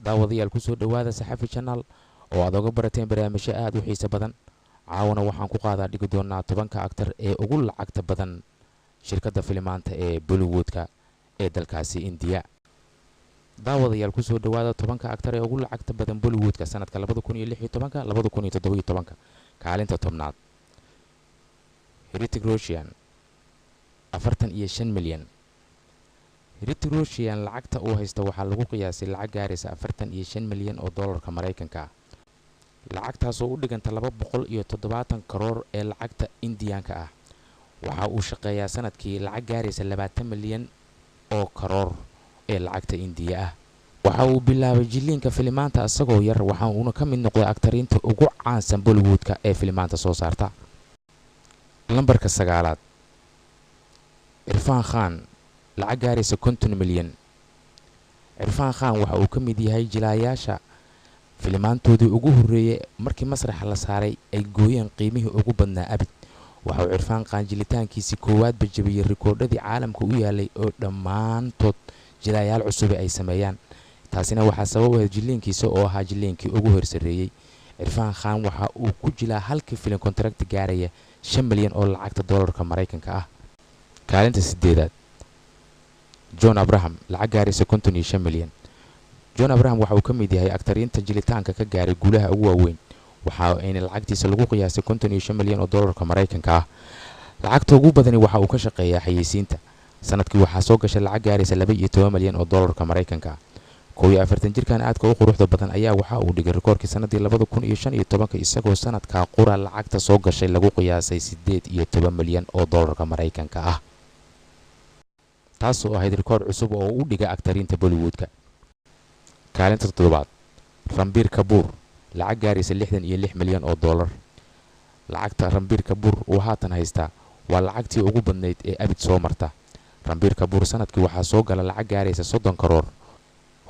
daawadayaal ku soo dhawaada saxafi channel oo aad uga barateen barnaamijyo aad u xiiso badan. caawana waxaan ku qaadaa dhigi doonaa 10 actor ee ugu lacagta badan shirkadda filimaanta ee Bollywoodka ee dalkaasi India. daawadayaal ku soo dhawaada 10 actor ee ugu lacagta badan Bollywoodka sanadka 2016 2017 kaalinta tobnaad. Hrithik Roshan 45 milyan. Hrithik Roshan lacagta uu haysto waxaa lagu qiyaasay lacag gaaraysa 45 milyan oo dollarka Mareykanka ah. lacagtaas oo u dhiganta 270 karoor ee lacagta Indiyaanka ah. waxa uu shaqeeyaa sanadkii lacag gaaraysa 20 milyan oo karoor ee lacagta Indiya ah. waxa uu bilaabay jiliinka filimaanta asagoo yar, waxa uuna ka mid noqday actariinta ugu caansan Bollywoodka ee filimaanta soo saarta. lambarka 9aad Irfan Khan lacag gaaraysa 50 milyan. Irfan Khan waxa uu ka mid yahay jilaayaasha filimaantoodii ugu horeeyay markii masraxa la saaray ay gooyeen qiimihii ugu badnaa abid. waxa uu Irfan Khan jilitaankiisii koowaad bajabiyay rikoodhadii caalamka u yaalay oo dhammaantood jilaayaal cusub ay sameeyaan. taasina waxaa sabab u ah jiliinkiisa oo ahaa jiliinkii ugu horsareeyay. Irfan Khan waxa uu ku jilaa halkii filim contract gaaraya 5 milyan oo lacagta dollarka Mareykanka ah. kaalinta 8aad John Abraham lacag gaaraysa 55 milyan. John Abraham waxa uu ka mid yahay actariinta jilitaanka ka gaaray guulaha ugu waaweyn. waxa ayna lacagtiisa lagu qiyaasay 55 milyan oo dollarka Mareykanka ah. lacagta ugu badani waxa uu ka shaqeeyaa xayeysiinta. sanadkii waxaa soo gashay lacag gaaraysa 12 milyan oo dollarka Mareykanka ah. 41 jirkan aadka u quruxda badan ayaa waxa uu dhigay rikoorkii sanadii 2015 isagoo sanadka qura lacagta soo gashay lagu qiyaasay 18 milyan oo dollarka Mareykanka ah. taas oo ahayd rikoor cusub oo u dhigay actariinta Bollywoodka. kaalinta 7aad Ranbir Kapoor lacag gaaraysa 66 milyan oo dollar. lacagta Ranbir Kapoor uu haatan haysta waa lacagtii ugu badnayd ee abid soo marta. Ranbir Kapoor sanadkii waxaa soo gala lacag gaaraysa 30 karoor.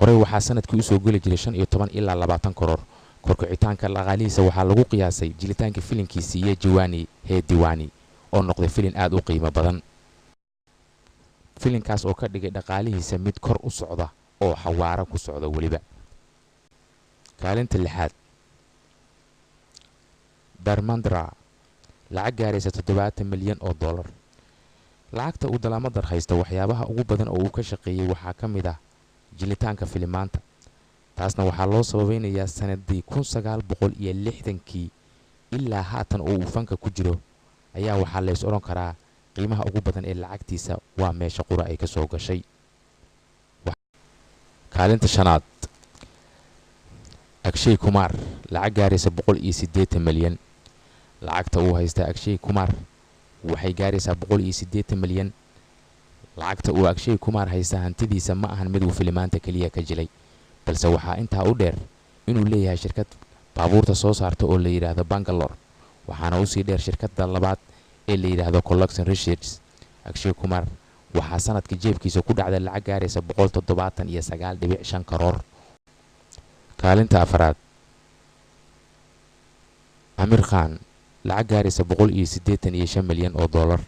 hore waxaa sanadkii u soo gali jiray 15 ilaa 20 karoor. korkicitaanka dhaqaalihiisa waxaa lagu qiyaasay jilitaanka filimkiisa iyo Jiwani He Diwani oo noqday filim aad u qiimo badan. filimkaas oo ka dhigay dhaqaalihiisa mid kor u socda oo xawaara ku socda waliba. kaalinta 6aad Dharmendra lacag gaaraysa 70 milyan oo dollar. lacagta uu Dharmendra haysto waxyaabaha ugu badan oo uu ka shaqeeyay waxaa ka mid ah jilitaanka filimaanta. taasna waxaa loo sababeynayaa sanadii 1960kii ilaa haatan oo uu fanka ku jiro ayaa waxaa la is oran karaa qiimaha ugu badan ee lacagtiisa waa meesha qura ay ka soo gashay. kaalinta 5aad Akshay Kumar lacag gaaraysa 180 milyan. lacagta uu haysta Akshay Kumar waxay gaaraysaa 180 milyan. lacagta uu Akshay Kumar haysta hantidiisa ma ahan mid uu filimaanta kaliya ka jilay, balse waxaa intaa u dheer inuu leeyahay shirkad baabuurta soo saarta oo la yiraahdo Bangalore, waxaana uu sii dheer shirkadda labaad ee la yiraahdo Collection Research. Akshay Kumar waxaa sanadkii jeebkiisa ku dhacday lacag gaaraysa 179.5 karoor. kaalinta 4aad Amir Khan lacag gaaraysa 185 milyan oo dollar.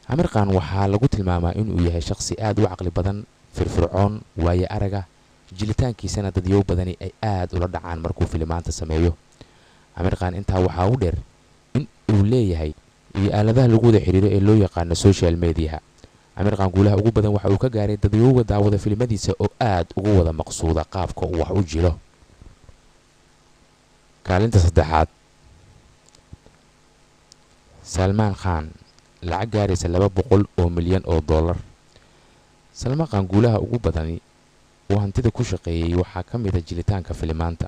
Amir Khan waxaa lagu tilmaamaa inuu yahay shakhsi aad u caqli badan, firfircoon, waayo araga, jilitaankiisana dadyow badani ay aad ula dhacaan markuu filimaanta sameeyo. Amir Khan intaa waxaa u dheer in uu leeyahay iyo aaladaha lagu wada xiriiro ee loo yaqaan social media. Amir Khan guulaha ugu badan waxa uu ka gaaray dadyowga daawada filimadiisa oo aad ugu wada maqsuuda qaabka uu wax u jilo. kaalinta 3aad Salman Khan lacag gaaraysa 200 milyan oo dollar. Salman Khan guulaha ugu badani oo hantida ku shaqeeyay waxaa ka mid ah jilitaanka filimaanta,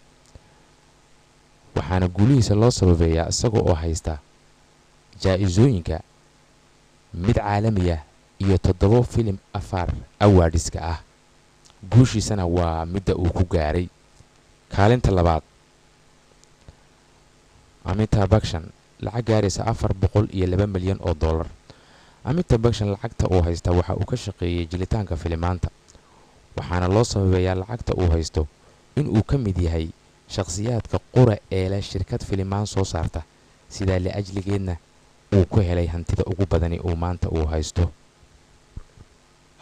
waxaana guulihiisa loo sababeeyaa isaga oo haysta jaa-isooyinka mid caalami ah iyo 7 filim afar awardska ah. guushiisana waa midda uu ku gaaray. kaalinta 2aad Amitabh Bachchan lacag gaaraysa 402 milyan oo dollar. Amitabh Bachchan lacagta uu haysta waxa uu ka shaqeeyay jilitaanka filimaanta, waxaana loo sababeeyaa lacagta uu haysto in uu ka mid yahay shakhsiyaadka qura ee leh shirkad filimaan soo saarta, sidaa la ajligeedna uu ku helay hantida ugu badani uu maanta uu haysto.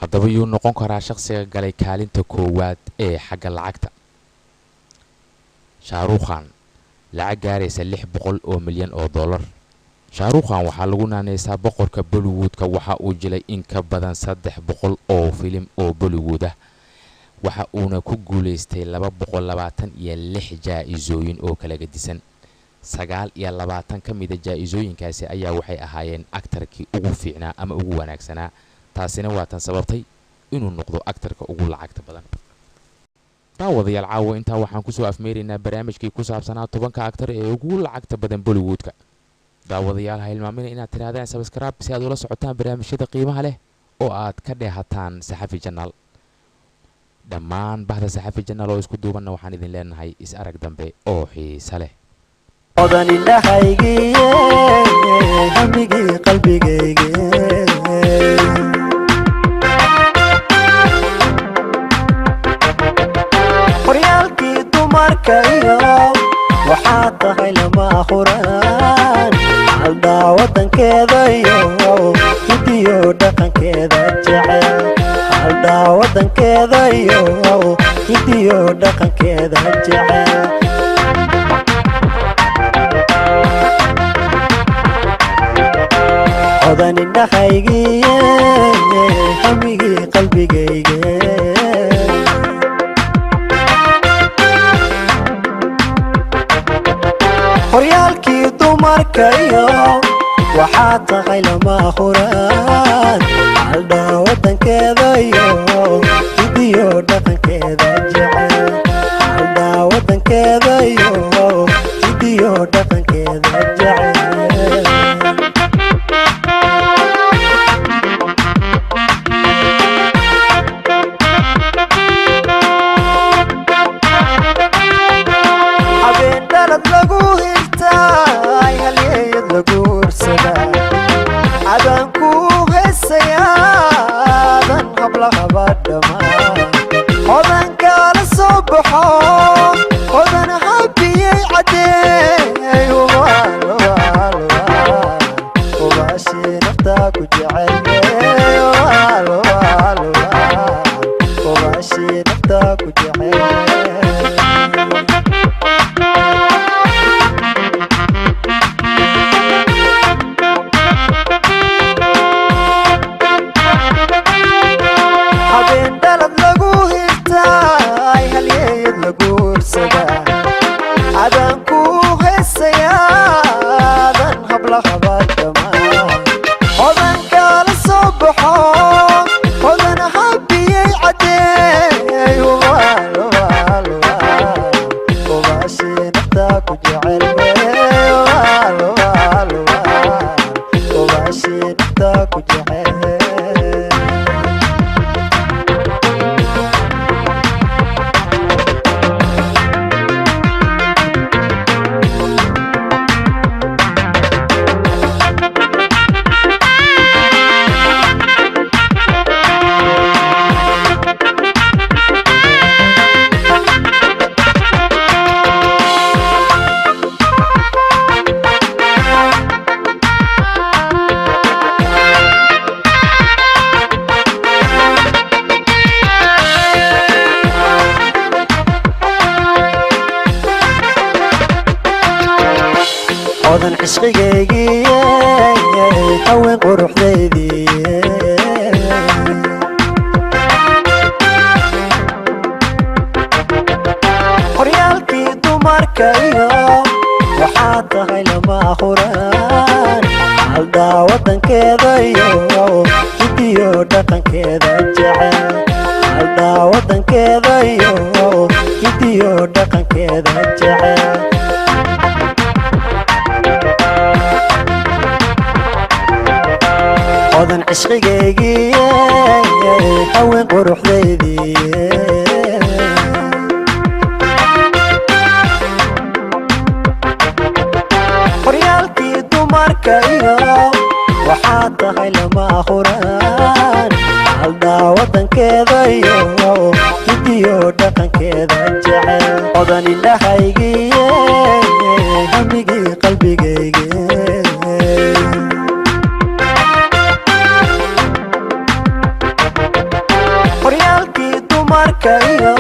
haddaba yuu noqon karaa shakhsiga galay kaalinta koowaad ee xagga lacagta. shaaruukhan lacag gaaraysa 600 milyan oo dollar. shaaruukhan waxaa lagu naanaysaa boqorka Bollywoodka, waxa uu jilay in ka badan 300 oo filim oo Bollywood ah, waxa uuna ku guuleystay 226 jaa-isooyin oo kala gedisan. 29 ka mid ah jaa-isooyinkaasi ayaa waxay ahaayeen aktarkii ugu fiicnaa ama ugu wanaagsanaa, taasina waa tan sababtay inuu noqdo aktarka ugu lacagta badan. daawadayaal caawa intaa waxaan kusoo afmeeraynaa barnaamijkii ku saabsanaa 10 aktar ee ugu lacagta badan Bollywoodka. daawadayaal ha hilmaamina inaad tirahdaan subscribe si aad ula socotaan barnaamijyada qiimaha leh oo aad ka dheehataan Saxafi Channel. dhammaan bahda Saxafi Channel oo isku duubanna waxaan idin leenahay is arag dambe oo xiiso leh. odan indhahaygi hamigi qalbigaygi horyaalkii dumarka iyo waxaa tahay lama huraan haldaa wadankeeda iyo hidiyo dhaqankeeda jecel haldaa wadankeeda iyo hidiyo dhaqankeeda jecel odan indhahaygi hamigi qalbigaygi horyaalkii dumarka iyo waxaa tahay lama huraan haldaa wadankeeda iyo hidiyo dhaqankeeda jecel haldaa wadankeeda iyo hidiyo dhaqankeeda jecel odan cishqigaygi haween quruxdeydii horyaalkii dumarka iyo waxaa tahay lama huraan haldaa wadankeeda iyo hidiyo dhaqankeeda jecel haldaa wadankeeda iyo hidiyo dhaqankeeda jecel odan cishqigaygi haween quruxdeydii horyaalkii dumarka iyo waxaa tahay lama huraan haldaa wadankeeda iyo hidiyo dhaqankeeda jecel odan indhahaygi hamigi qalbigaygi horyaalkii dumarka iyo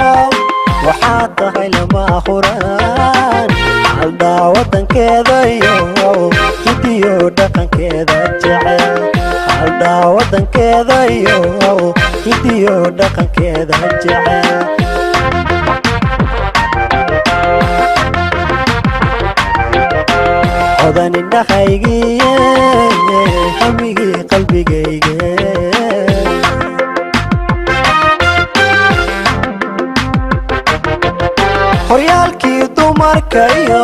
waxaa tahay lama huraan hodan indhahaygiye hamigii qalbigayge horyaalkii dumarka iyo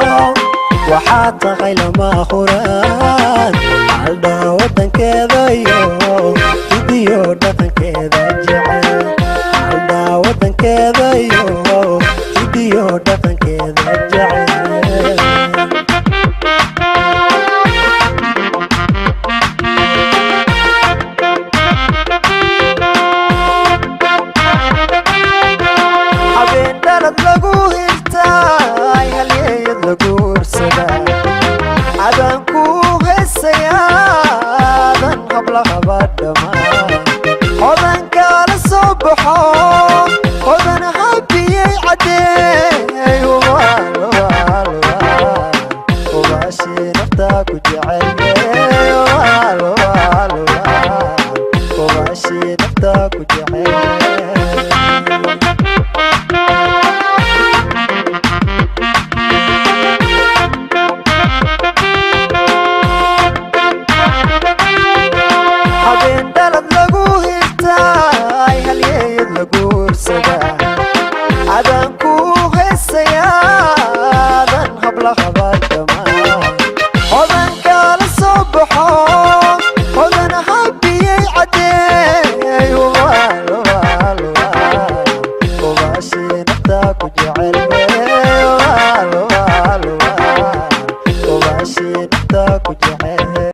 waxaa tahay lama huraan haldhaa wadankeeda iyo hidiyo dhaqankeeda jecel haldhaa wadankeeda iyo hidiyo dhaqankeeda jecel habeen dhalad lagu hirtaay halyeeyad lagu ursadaa adaan ku heesayaadan hablahaba dhammaan hodan kaala soo baxo hodan habiyey cadeey hubaashii naftaa ku jecel hubaashii naftaa ku jecel habeen dhalad lagu hirtaay halyeeyad lagu ursadaa adaan ku heesayaadan hablahaba dhammaan hodan kaala soo baxo hodan habiyey cadeey hubaashii naftaa ku jecel hubaashii naftaa ku jecel